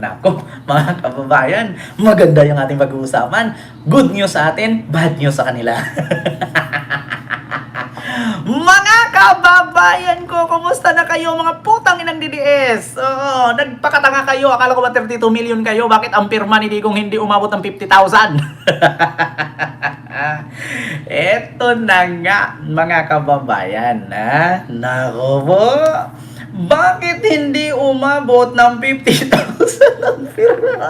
Nako, mga kababayan, maganda yung ating pag-uusapan. Good news sa atin, bad news sa kanila. Mga kababayan ko, kumusta na kayo mga putang inang DDS? Oo, nagpakatanga kayo. Akala ko ba 32 million kayo? Bakit ang pirma ni Digong hindi umabot ng 50,000? Eto na nga, mga kababayan. Nako po. Bakit hindi umabot ng 50,000 ang pirma?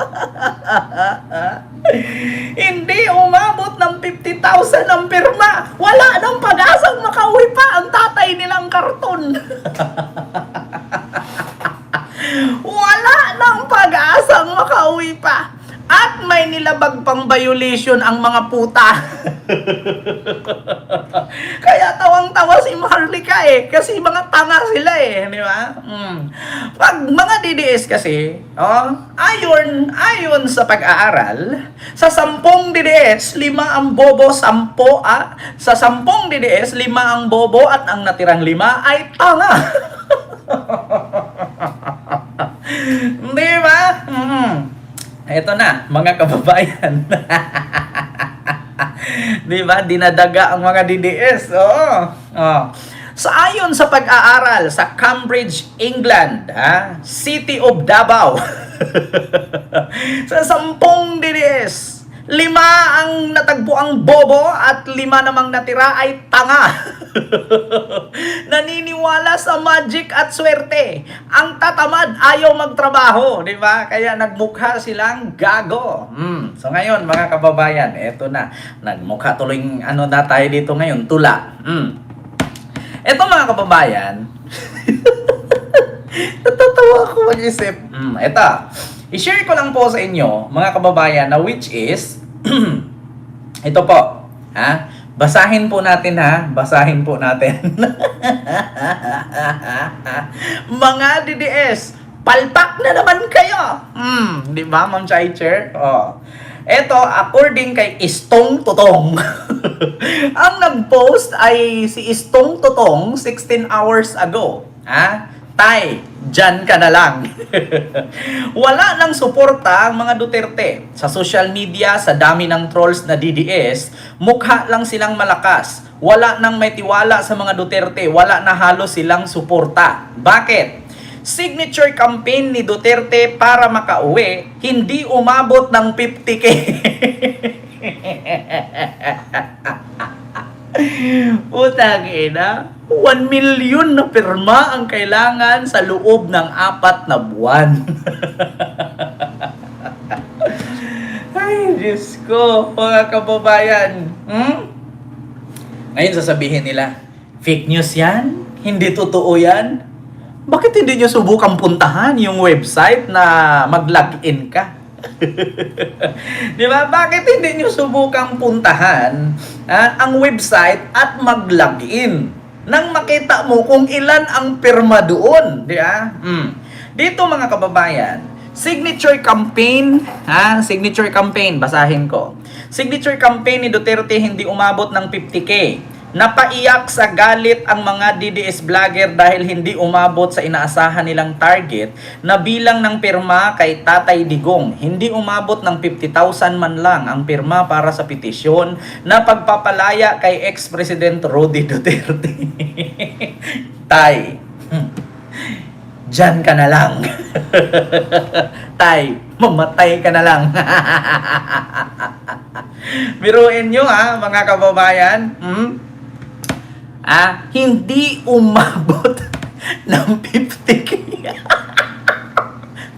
Hindi umabot ng 50,000 ang pirma. Wala nang pag-asang makauwi pa ang tatay nilang karton. Wala nang pag-asang makauwi pa. At may nilabag pang violation ang mga puta. Kaya tawang-tawa si Maharlika kasi mga tanga sila di ba? Pag mga DDS kasi, ayon sa pag-aaral, sa 10 DDS, 5 ang bobo, 10 sa 10 DDS, 5 ang bobo at ang natirang 5 ay tanga. Di ba? Ito na, mga kababayan. Di ba? Dinadaga ang mga DDS. So, ayon sa pag-aaral sa Cambridge, England, City of Davao, sa 10 DDS, 5 ang natagpo ang bobo at 5 namang natira ay tanga. Naniniwala sa magic at swerte. Ang tatamad ayaw magtrabaho, di ba? Kaya nagmukha silang gago. So ngayon, mga kababayan, eto na. Nagmukha tuloy na tayo dito ngayon, tula. Eto mga kababayan, natatawa ako mag-isip. Eto, i-share ko lang po sa inyo, mga kababayan, na which is, ito po, basahin po natin basahin po natin. Mga DDS, palpak na naman kayo. Di ba, Ma'am Chaicher? Eto, according kay Istong Totong, ang nag-post ay si Istong Totong 16 hours ago. Tay, dyan ka na lang. Wala nang suporta ang mga Duterte. Sa social media, sa dami ng trolls na DDS, mukha lang silang malakas. Wala nang may tiwala sa mga Duterte. Wala na halos silang suporta. Bakit? Signature campaign ni Duterte para makauwi, hindi umabot ng 50K. Utang ina, 1 million na pirma ang kailangan sa loob ng 4 na buwan. Ay, Diyos ko, mga kababayan. Ngayon sasabihin nila, fake news yan? Hindi totoo yan? Bakit hindi nyo subukang puntahan yung website na mag-login ka? Di ba? Bakit hindi nyo subukang puntahan ang website at mag-login nang makita mo kung ilan ang pirma doon? Di ba? Dito mga kababayan, signature campaign, basahin ko. Signature campaign ni Duterte hindi umabot ng 50K. Napaiyak sa galit ang mga DDS vlogger dahil hindi umabot sa inaasahan nilang target na bilang ng pirma kay Tatay Digong. Hindi umabot ng 50,000 man lang ang pirma para sa petisyon na pagpapalaya kay ex-president Roddy Duterte. Tay, dyan ka na lang. Tay, mamatay ka na lang. Biruin nyo mga kababayan. Hindi umabot ng 50K.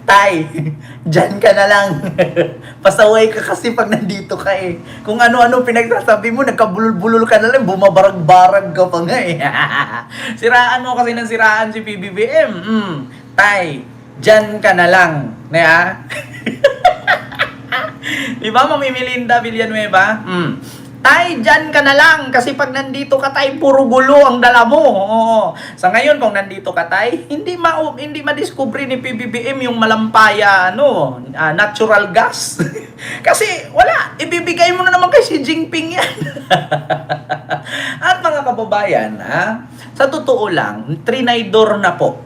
Tay, dyan ka na lang. Pasaway ka kasi pag nandito ka Kung ano-ano pinagsasabi mo, nagkabulol-bulol ka na lang, bumabarag-barag ka pa nga Siraan mo kasi ng siraan si PBBM. Tay, dyan ka na lang. Diba, Mami Melinda Villanueva? Tay, dyan ka na lang. Kasi pag nandito ka, tay, puro gulo ang dala mo. Sa ngayon, kung nandito ka, tay, hindi madiscover ni PBBM yung malampaya, natural gas. Kasi, wala. Ibibigay mo na naman kay Xi Jinping yan. At mga kababayan, sa totoo lang, trinaydor na po.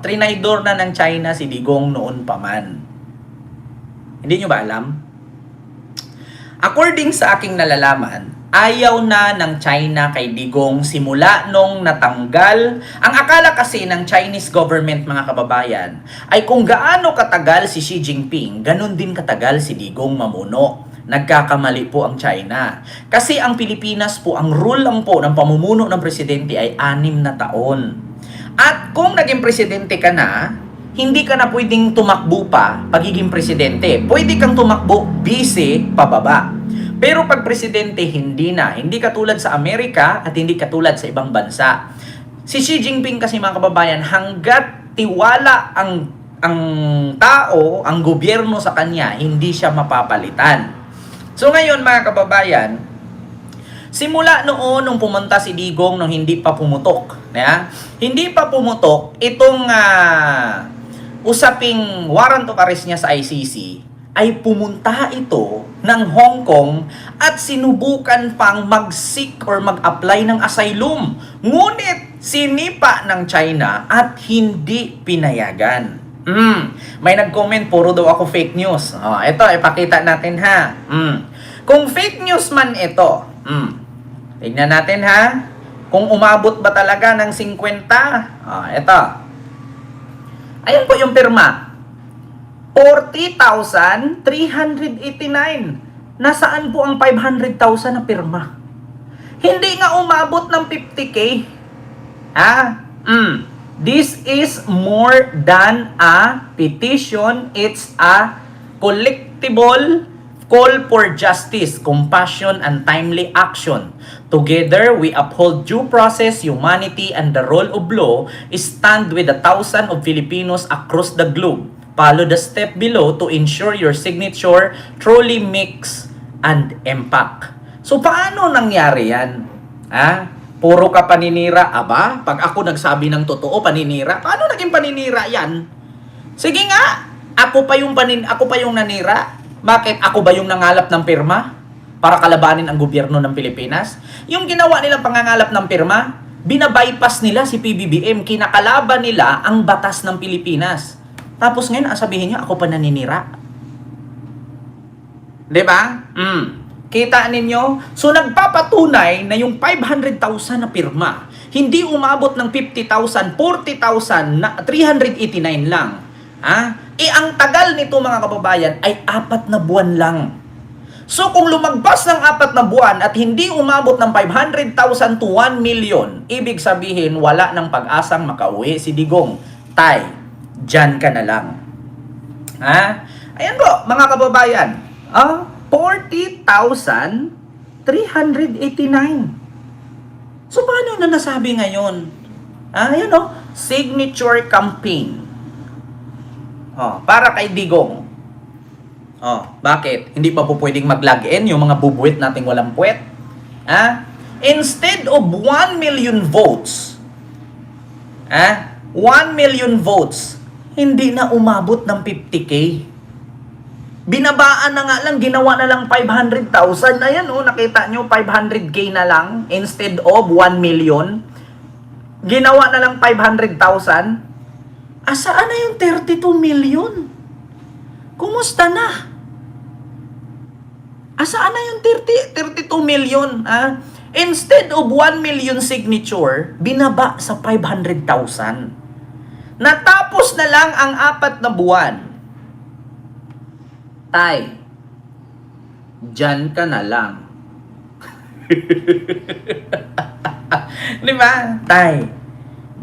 Trinaydor na ng China si Digong noon pa man. Hindi nyo ba alam? According sa aking nalalaman, ayaw na ng China kay Digong simula nung natanggal. Ang akala kasi ng Chinese government, mga kababayan, ay kung gaano katagal si Xi Jinping, ganun din katagal si Digong mamuno. Nagkakamali po ang China. Kasi ang Pilipinas po, ang rule lang po ng pamumuno ng presidente ay 6 na taon. At kung naging presidente ka na, hindi ka na pwedeng tumakbo pa pagiging presidente. Pwede kang tumakbo vice pababa. Pero pag presidente, hindi na. Hindi katulad sa Amerika at hindi katulad sa ibang bansa. Si Xi Jinping kasi, mga kababayan, hanggat tiwala ang tao, ang gobyerno sa kanya, hindi siya mapapalitan. So ngayon, mga kababayan, simula noon nung pumunta si Digong nung hindi pa pumutok, hindi pa pumutok itong usaping warrant of arrest niya sa ICC, ay pumunta ito ng Hong Kong at sinubukan pang mag-seek or mag-apply ng asylum. Ngunit sinipa ng China at hindi pinayagan. May nag-comment, puro daw ako fake news. Ito, ipakita natin ha. Kung fake news man ito, tignan natin ha. Kung umabot ba talaga ng 50? Ito. Ayan po yung pirma. 40,389. Nasaan po ang 500,000 na pirma? Hindi nga umabot ng 50K. This is more than a petition. It's a collectible call for justice, compassion, and timely action. Together, we uphold due process, humanity, and the rule of law, stand with 1,000 of Filipinos across the globe. Follow the step below to ensure your signature truly makes an impact. So, paano nangyari yan? Puro ka paninira, aba? Pag ako nagsabi ng totoo, paninira? Paano naging paninira yan? Sige nga, ako pa yung nanira. Bakit? Ako ba yung nangalap ng pirma para kalabanin ang gobyerno ng Pilipinas? Yung ginawa nilang pangangalap ng pirma, binabypass nila si PBBM, kinakalaban nila ang batas ng Pilipinas. Tapos ngayon, sabihin niya, ako pa naninira. Diba? Kita ninyo? So, nagpapatunay na yung 500,000 na pirma, hindi umabot ng 50,000, 40,000, 389 lang. Ang tagal nito, mga kababayan, ay 4 na buwan lang. So, kung lumagpas ng 4 na buwan at hindi umabot ng 500,000 to 1 million, ibig sabihin, wala ng pag-asang makauwi si Digong. Tay, dyan ka na lang. Ayan po, mga kababayan. 40,389. So, paano na nasabi ngayon? Ayan o, signature campaign. Para kay Digong. Bakit? Hindi pa po pwedeng mag-login yung mga bubuwit nating walang puwet? Instead of 1 million votes, 1 million votes, hindi na umabot ng 50K. Binabaan na nga lang, ginawa na lang 500,000. Ayan nakita nyo, 500K na lang instead of 1 million. Ginawa na lang 500,000. Asaan na yung 32 million? Kumusta na? Asaan na yung 32 million? Instead of 1 million signature, binaba sa 500,000. Natapos na lang ang 4 na buwan. Tay, dyan ka na lang. Di ba? Tay,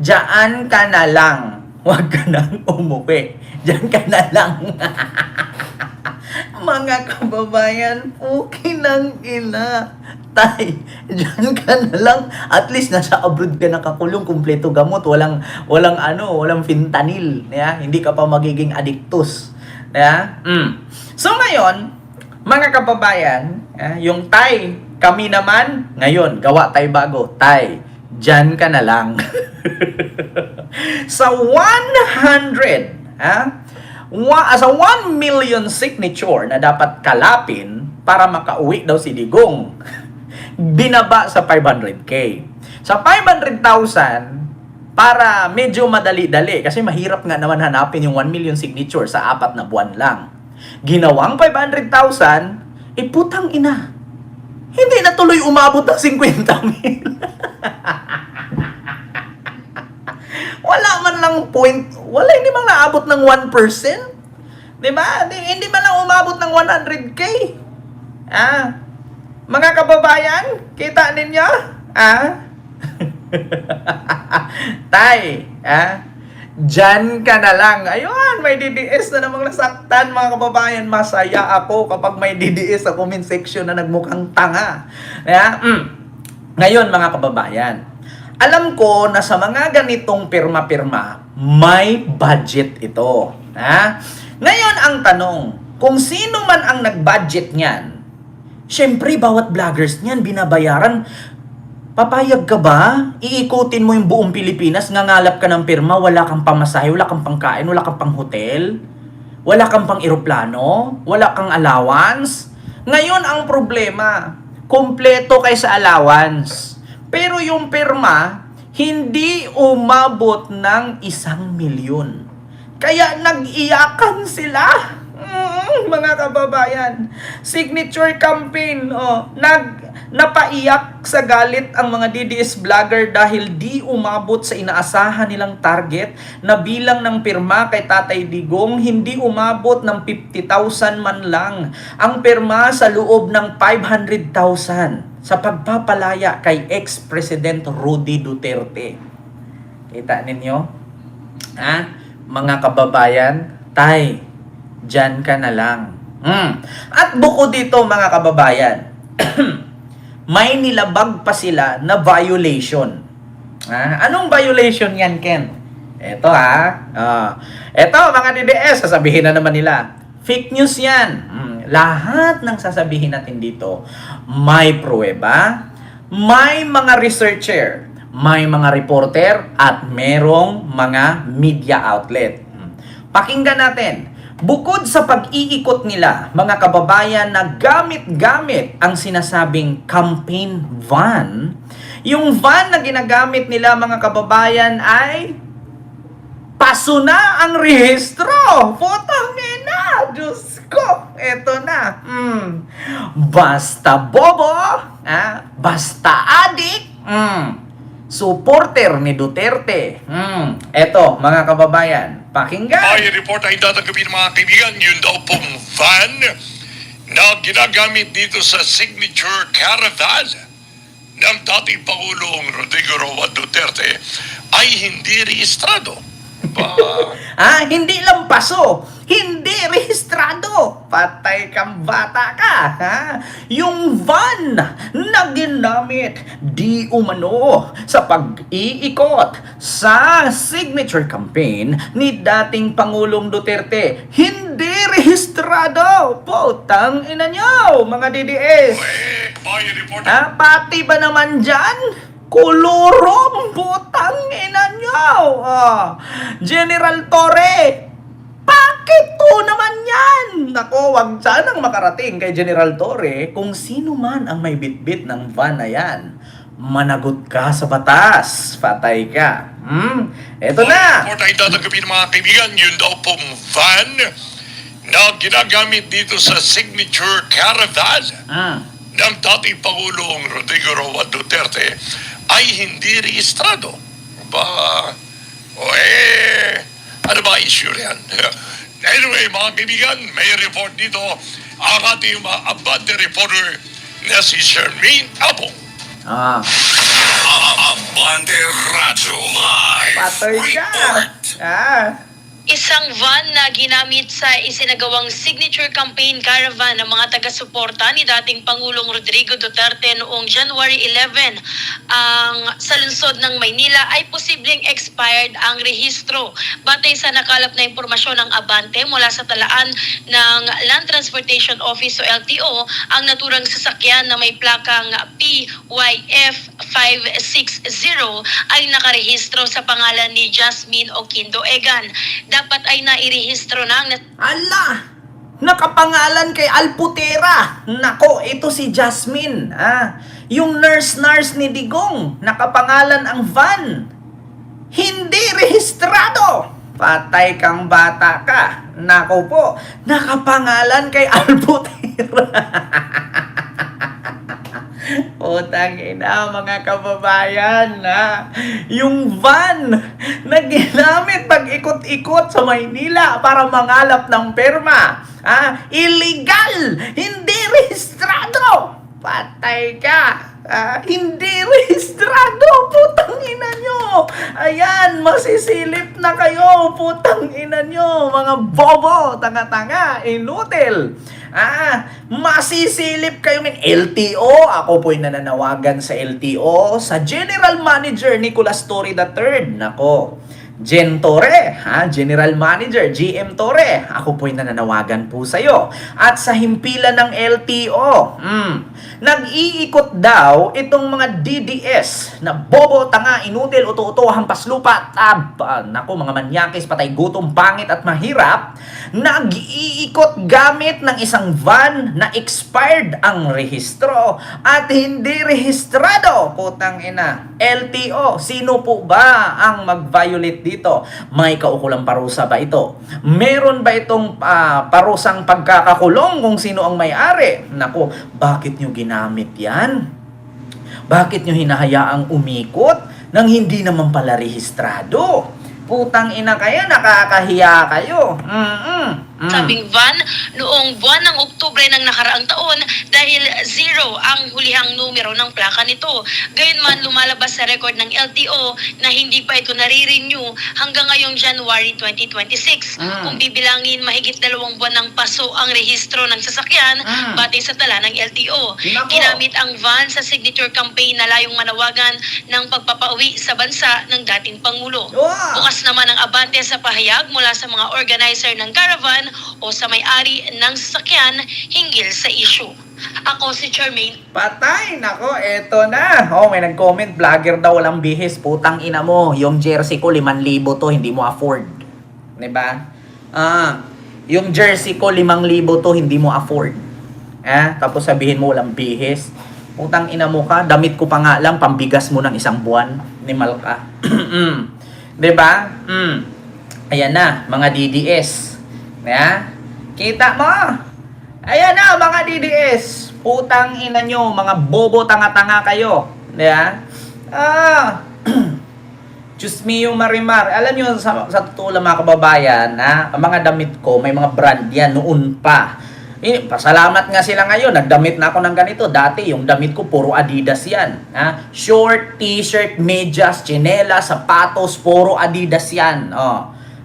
dyan ka na lang. Huwag ka nang umuwi. Diyan ka na lang. Mga kababayan, okay lang ina. Tay, diyan ka na lang. At least nasa abroad ka nakakulong, kumpleto gamot, walang fentanyl, Hindi ka pa magiging addictus. So ngayon, mga kababayan, yung Tay, kami naman, ngayon, gawa tayo bago. Tay, diyan ka na lang. Sa 100, sa 1 million signature na dapat kalapin para makauwi daw si Digong, binaba sa 500K. Sa 500,000, para medyo madali-dali, kasi mahirap nga naman hanapin yung 1 million signature sa 4 na buwan lang. Ginawang 500,000, putang ina. Hindi na tuloy umabot ng 50,000. Wala man lang hindi man naabot ng 1%. Diba? Hindi man lang umabot ng 100K. Mga kababayan, kita ninyo? Tay, dyan ka na lang. Ayun, may DDS na namang nasaktan, mga kababayan. Masaya ako kapag may DDS sa comment section na nagmukhang tanga. Ngayon, mga kababayan, alam ko na sa mga ganitong pirma-pirma, may budget ito. Ngayon, ang tanong, kung sino man ang nag-budget niyan, syempre, bawat vloggers niyan binabayaran. Papayag ka ba? Iikutin mo yung buong Pilipinas, ngangalap ka ng pirma, wala kang pamasahe, wala kang pangkain, wala kang pang hotel, wala kang pang eroplano, wala kang allowance. Ngayon, ang problema, kumpleto kay sa allowance. Pero yung pirma, hindi umabot ng 1,000,000. Kaya nag-iyakan sila. Mga kababayan, signature campaign, napaiyak sa galit ang mga DDS vlogger dahil di umabot sa inaasahan nilang target na bilang ng pirma kay Tatay Digong. Hindi umabot ng 50,000 man lang ang pirma sa loob ng 500,000 sa pagpapalaya kay ex-President Rudy Duterte. Kita ninyo? Mga kababayan, tay, dyan ka na lang. At bukod dito, mga kababayan, may nilabag pa sila na violation. Anong violation yan, Ken? Ito Ito, mga DDS, sasabihin na naman nila, fake news yan. Lahat ng sasabihin natin dito, may pruweba, may mga researcher, may mga reporter, at merong mga media outlet. Pakinggan natin. Bukod sa pag-iikot nila, mga kababayan, na gamit-gamit ang sinasabing campaign van, yung van na ginagamit nila, mga kababayan, ay paso na ang rehistro. Putang ina, Diyos ko, eto na. Basta bobo, basta adik, supporter ni Duterte. Eto, mga kababayan, pakinggan. May report ay tatanggapin ng mga kaibigan, yun daw pong van na ginagamit dito sa signature caravan ng dating Pangulong Rodrigo Roa Duterte ay hindi rehistrado. Hindi lang paso, hindi rehistrado. Patay kang bata ka, Yung van na ginamit di umano sa pag-iikot sa signature campaign ni dating Pangulong Duterte, hindi rehistrado. Putang ina nyo, mga DDS. May report Pati ba naman dyan? Kulurong, putang ina nyo. General Torre, bakit to naman yan? Nako, wag sanang makarating kay General Torre kung sino man ang may bitbit ng van na yan. Managot ka sa batas. Patay ka. Eto na. May report ay tatanggapin ng mga kaibigan, yun daw pong van na ginagamit dito sa signature caravan ng dating Pangulong Rodrigo Roa Duterte ay hindi rehistrado. Ano ba issue yan? Anyway, mga kaibigan, may report dito ang ating mga abante reporter na si Shermaine Abong. Abante Radyo Live Patay ka. Report. Isang van na ginamit sa isinagawang signature campaign caravan ng mga taga-suporta ni dating Pangulong Rodrigo Duterte noong January 11 sa lungsod ng Maynila ay posibleng expired ang rehistro. Batay sa nakalap na impormasyon ng Abante mula sa talaan ng Land Transportation Office o LTO, ang naturang sasakyan na may plakang PYF 560 ay nakarehistro sa pangalan ni Jasmine Oquindo Egan. Dapat ay nairehistro na ang nakapangalan kay Alputera. Nako, ito si Jasmine. Yung nurse ni Digong. Nakapangalan ang van. Hindi rehistrado. Patay kang bata ka. Nako po, nakapangalan kay Albutera. Utang ina, mga kababayan, ha? Yung van na ginamit pag-ikot-ikot sa Maynila para mangalap ng perma, ha? Illegal! Hindi rehistrado! Patay ka! Hindi rehistrado! Putang ina nyo! Ayan, masisilip na kayo! Putang ina nyo! Mga bobo! Tanga-tanga! Inutil! Masisilip kayo ng LTO. Ako po'y nananawagan sa LTO, sa General Manager Nicolas Torre III. Nako, Gen Torre, General Manager GM Torre, ako po'y nananawagan po sa'yo. At sa himpilan ng LTO, nag-iikot daw itong mga DDS na bobo, tanga, inutil, uto-uto, hampas lupa, nako, mga manyakis, patay gutom, pangit at mahirap. Nag-iikot gamit ng isang van na expired ang rehistro at hindi rehistrado. Putang ina. LTO, sino po ba ang mag-violate dito? May kaukulang parusa ba ito? Meron ba itong parusang pagkakakulong kung sino ang may-ari? Naku, bakit nyo ginamit yan? Bakit nyo hinahayaang umikot nang hindi naman pala rehistrado? Putang ina kayo, nakakahiya kayo. Sabing van noong buwan ng Oktubre ng nakaraang taon dahil 0 ang hulihang numero ng plaka nito. Gayunman lumalabas sa record ng LTO na hindi pa ito nare-renew hanggang ngayong January 2026. Kung bibilangin, mahigit 2 buwan ng paso ang rehistro ng sasakyan batay sa tala ng LTO. Nako. Ginamit ang van sa signature campaign na layong manawagan ng pagpapauwi sa bansa ng dating Pangulo. Wow. Bukas naman ang abante sa pahayag mula sa mga organizer ng caravan o sa may-ari ng sasakyan hinggil sa issue. Ako si Charmaine. Patay! Nako, eto na. Oh, may nag-comment, vlogger daw walang bihis. Putang ina mo, yung jersey ko 5,000 to, hindi mo afford. Diba? Yung jersey ko 5,000 to, hindi mo afford. Tapos sabihin mo walang bihis. Putang ina mo ka, damit ko pa nga lang, pambigas mo ng isang buwan. Nimal ka. Diba? Ayan na, mga DDS. Kita mo? Ayan na, mga DDS. Putang ina nyo, mga bobo, tanga-tanga kayo. Diyos me yung marimar. Alam nyo, sa totoo lang mga kababayan, ang mga damit ko, may mga brand yan noon pa. Pasalamat nga sila ngayon, nagdamit na ako ng ganito. Dati, yung damit ko, puro Adidas yan. Short, t-shirt, medyas, tsinelas, sapatos, puro Adidas yan.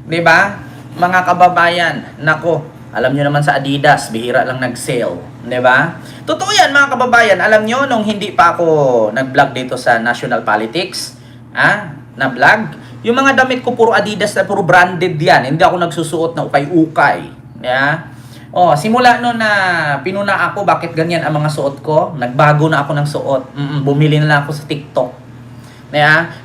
Diba? Mga kababayan, nako, alam nyo naman sa Adidas, bihira lang nag-sale. Diba? Totoo yan mga kababayan. Alam nyo, nung hindi pa ako nag-vlog dito sa National Politics, na vlog, yung mga damit ko puro Adidas na puro branded yan. Hindi ako nagsusuot na ukay-ukay. Simula no na pinuna ako bakit ganyan ang mga suot ko, nagbago na ako ng suot. Bumili na lang ako sa TikTok.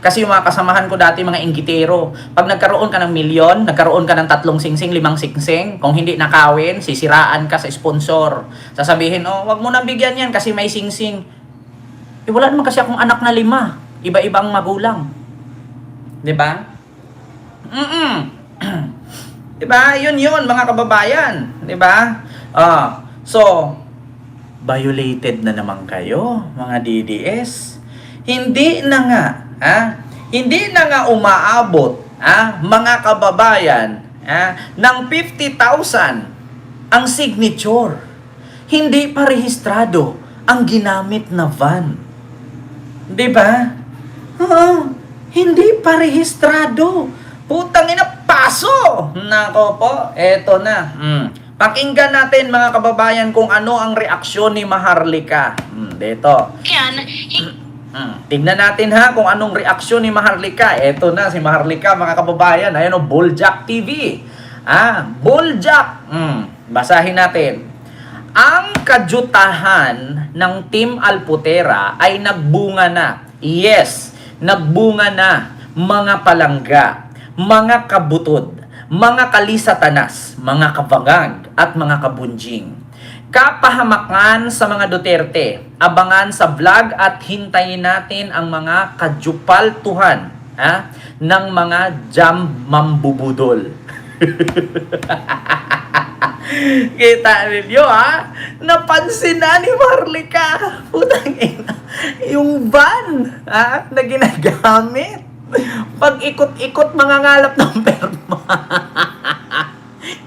Kasi yung mga kasamahan ko dati, mga inggitero, pag nagkaroon ka ng 1,000,000, nagkaroon ka ng 3 singsing, 5 singsing, kung hindi nakawin, sisiraan ka sa sponsor. Sasabihin, wag mo nang bigyan yan kasi may singsing. Wala naman kasi akong anak na 5. Iba-ibang magulang. Diba? Diba? Yun, mga kababayan. Diba? So, violated na naman kayo, mga DDS. Hindi na nga umaabot, mga kababayan, ng 50,000 ang signature. Hindi pa rehistrado ang ginamit na van. Diba? Hindi pa rehistrado. Putang ina, paso! Nako po, eto na. Pakinggan natin mga kababayan kung ano ang reaksyon ni Maharlika. Dito. Tignan natin kung anong reaksyon ni Maharlika. Eto na si Maharlika mga kababayan. Ayan Bulljack TV. Bulljack. Basahin natin. Ang kajutahan ng Team Albutera ay nagbunga na. Yes, nagbunga na mga palangga, mga kabutod, mga kalisatanas, mga kabangag at mga kabunjing. Kapahamakan sa mga Duterte, abangan sa vlog at hintayin natin ang mga kajupaltuhan ng mga jam mambubudol. Kita ninyo napansin na ni Marlica, putang ina, yung van na ginagamit pag ikot-ikot mga ngalap ng perma.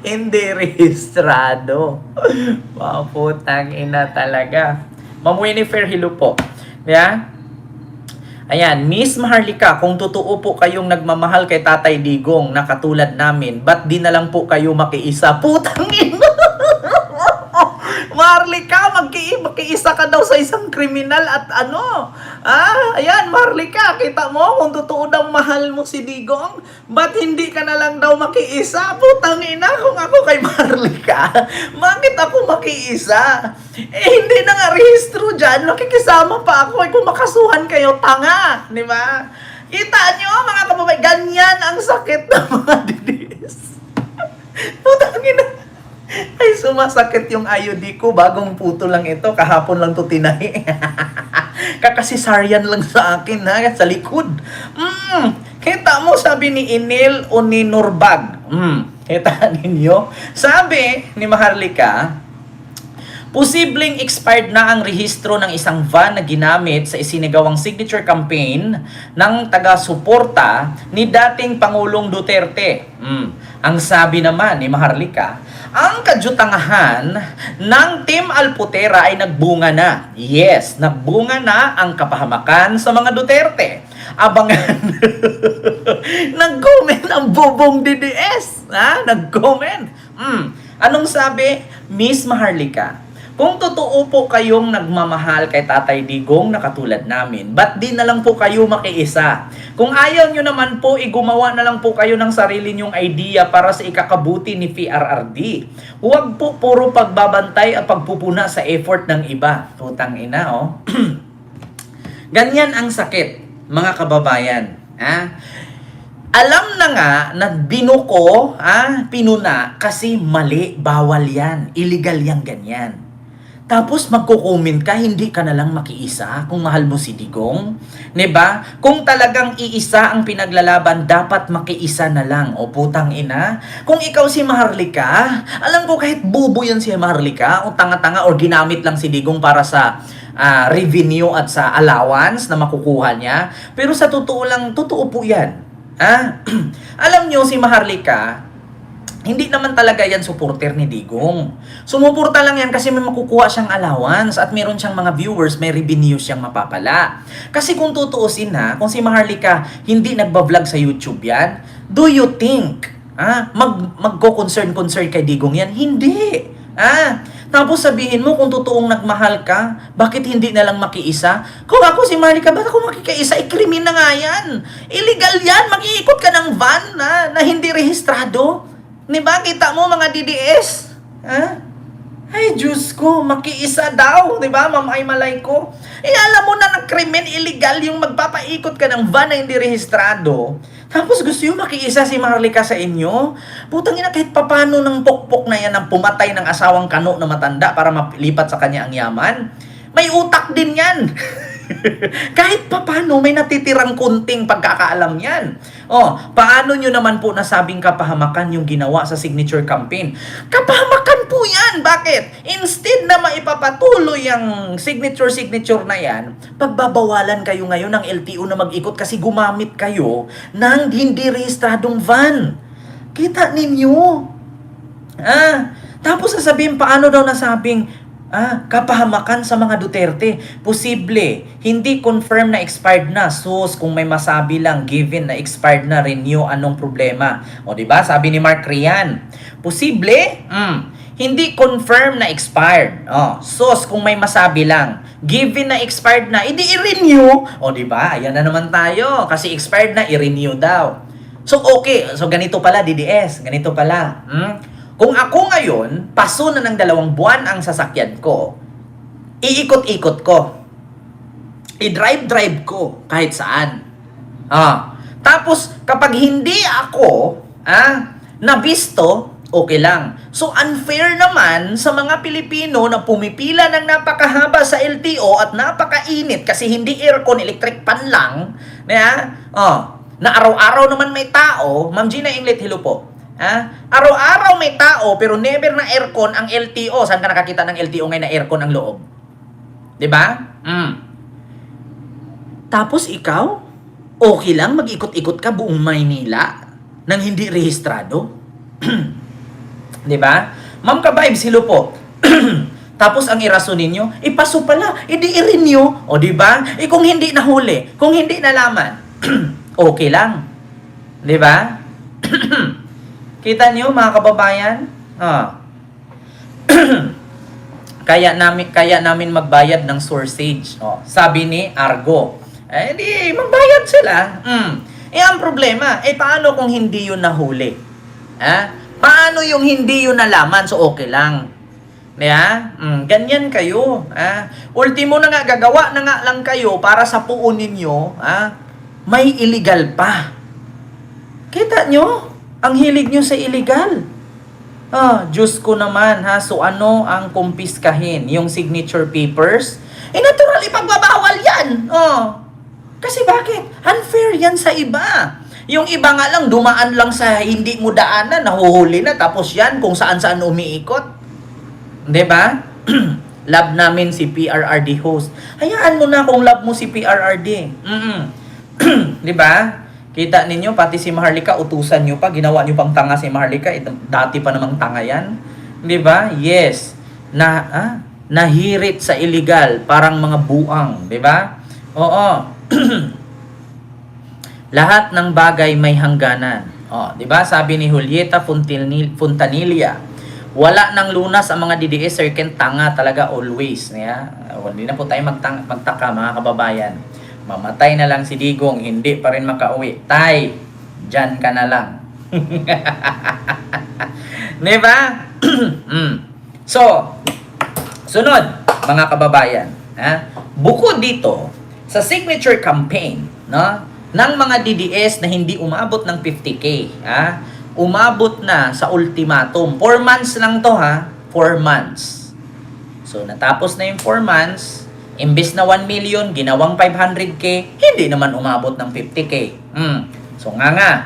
Hindi rehistrado. Wow, putang ina talaga. Ma'am Winifred, hello po. Ayan, Miss Maharlika, kung totoo po kayong nagmamahal kay Tatay Digong na katulad namin, ba't di na lang po kayo makiisa? Putang ina! Maharlika, makiisa ka daw sa isang kriminal at ano? Ayan, Maharlika, kita mo kung totoo daw mahal mo si Digong, ba't hindi ka na lang daw makiisa? Putang ina, kung ako kay Maharlika, bakit ako makiisa? Hindi na nga rehistro dyan, makikisama pa ako. Kung makasuhan kayo, tanga, di ba? Kita nyo, mga kababay, ganyan ang sakit ng mga DDS. Putang ina. Ay, sumasakit yung IUD ko. Bagong puto lang ito. Kahapon lang to tinahi. Kakasisaryan lang sa akin, sa likod. Kita mo, sabi ni Inil o ni Nurbag. Kita ninyo? Sabi ni Maharlika, posibleng expired na ang rehistro ng isang van na ginamit sa isinagawang signature campaign ng taga-suporta ni dating Pangulong Duterte. Ang sabi naman ni Maharlika, ang kajutangahan ng Team Alputera ay nagbunga na. Yes, nagbunga na ang kapahamakan sa mga Duterte. Abangan. Nag-comment ang bobong DDS. Nag-comment. Anong sabi? Miss Maharlika, kung totoo po kayong nagmamahal kay Tatay Digong na katulad namin, ba't di na lang po kayo makiisa? Kung ayaw nyo naman po, gumawa na lang po kayo ng sarili nyong idea para sa ikakabuti ni PRRD. Huwag po puro pagbabantay at pagpupuna sa effort ng iba. Putang ina, Ganyan ang sakit, mga kababayan. Alam na nga na binuko, pinuna, kasi mali, bawal yan. Illegal yang ganyan. Tapos magko-comment ka, hindi ka na lang makiisa kung mahal mo si Digong. 'Di ba? Kung talagang iisa ang pinaglalaban, dapat makiisa na lang. O putang ina. Kung ikaw si Maharlika, alam ko kahit bubo yan si Maharlika, o tanga-tanga, o ginamit lang si Digong para sa revenue at sa allowance na makukuha niya. Pero sa totoo lang, totoo po yan. Alam nyo si Maharlika, hindi naman talaga yan supporter ni Digong. Sumuporta lang yan kasi may makukuha siyang allowance at meron siyang mga viewers, may revenue siyang mapapala. Kasi kung tutuusin kung si Maharlika hindi nagbablog sa YouTube yan, do you think magko-concern kay Digong yan? Hindi. Tapos sabihin mo kung totoong nagmahal ka, bakit hindi na lang makiisa? Kung ako si Maharlika, ba't ako makikiisa? Krimen na nga yan. Illegal yan. Mag-iikot ka ng van na hindi rehistrado. Diba? Kita mo mga DDS? Ay, Diyos ko, makiisa daw. Diba? Mamay malay ko. Alam mo na krimen, illegal yung magpapaikot ka ng van na hindi rehistrado. Tapos gusto yung makiisa si Maharlika sa inyo? Putang ina, kahit papano ng pokpok na yan ang pumatay ng asawang kano na matanda para malipat sa kanya ang yaman. May utak din yan. Kahit papano may natitirang kunting pagkakaalam yan. Paano nyo naman po nasabing kapahamakan yung ginawa sa signature campaign? Kapahamakan po yan! Bakit? Instead na maipapatuloy yung signature na yan, pagbabawalan kayo ngayon ng LTO na mag-ikot kasi gumamit kayo ng hindi rehistradong van. Kita ninyo? Tapos sasabihin, paano daw nasabing kapahamakan sa mga Duterte? Posible, hindi confirm na expired na. Sus, kung may masabi lang, given na expired na, renew, anong problema? O diba, sabi ni Mark Rian, posible, hindi confirm na expired. Sus, kung may masabi lang, given na expired na, hindi i-renew. O diba, ayan na naman tayo, kasi expired na, i-renew daw. So okay, so ganito pala DDS, ganito pala. Kung ako ngayon, paso na ng 2 buwan ang sasakyan ko, iikot-ikot ko. I-drive ko kahit saan. Tapos, kapag hindi ako nabisto, okay lang. So, unfair naman sa mga Pilipino na pumipila ng napakahaba sa LTO at napakainit kasi hindi aircon, electric fan lang. na araw-araw naman may tao, Ma'am Gina Inglet, hello po. Araw-araw may tao, pero never na aircon ang LTO. Saan ka nakakita ng LTO ngayon na aircon ang loob? 'Di ba? Tapos ikaw, okay lang mag-ikot-ikot ka buong Maynila nang hindi rehistrado? 'Di ba? Ma'am Ka-Vibes, hello po. Tapos ang irason ninyo, ipaso pala, i-renew. O 'di ba? Kung hindi nahuli, kung hindi nalaman, okay lang. 'Di ba? Kita niyo mga kababayan? Kaya namin magbayad ng sourcage. Sabi ni Argo. Di magbayad sila. Ang problema, paano kung hindi yun nahuli? Paano yung hindi yun nalaman? So okay lang. Ganyan kayo. Ultimo na nga, gagawa na nga lang kayo para sa puon ninyo, may illegal pa. Kita nyo? Ang hilig nyo sa illegal. Diyos ko naman, So ano ang kumpiskahin? Yung signature papers? Natural, ipagbabawal yan. Kasi bakit? Unfair yan sa iba. Yung iba nga lang, dumaan lang sa hindi mo daanan, nahuhuli na, tapos yan, kung saan-saan umiikot. Diba? Love namin si PRRD host. Hayaan mo na kung love mo si PRRD. Diba? Kita ninyo, pati si Maharlika, utusan nyo pa, ginawa nyo pang tanga si Maharlika, dati pa namang tanga yan. Diba? Yes. Nahirit sa illegal, parang mga buang. Diba? Oo. Lahat ng bagay may hangganan. Diba? Sabi ni Julieta Fontanilla, wala nang lunas ang mga DDS circuit, tanga talaga always. Hindi na po tayo magtaka mga kababayan. Mamatay na lang si Digong, hindi pa rin makauwi. Tay, dyan ka na lang. Diba? So, sunod, mga kababayan. Bukod dito, sa signature campaign, ng mga DDS na hindi umabot ng 50K, umabot na sa ultimatum. 4 months lang to, 4 months. So, natapos na yung 4 months, imbes na 1 million, ginawang 500K, hindi naman umabot ng 50K. So nga,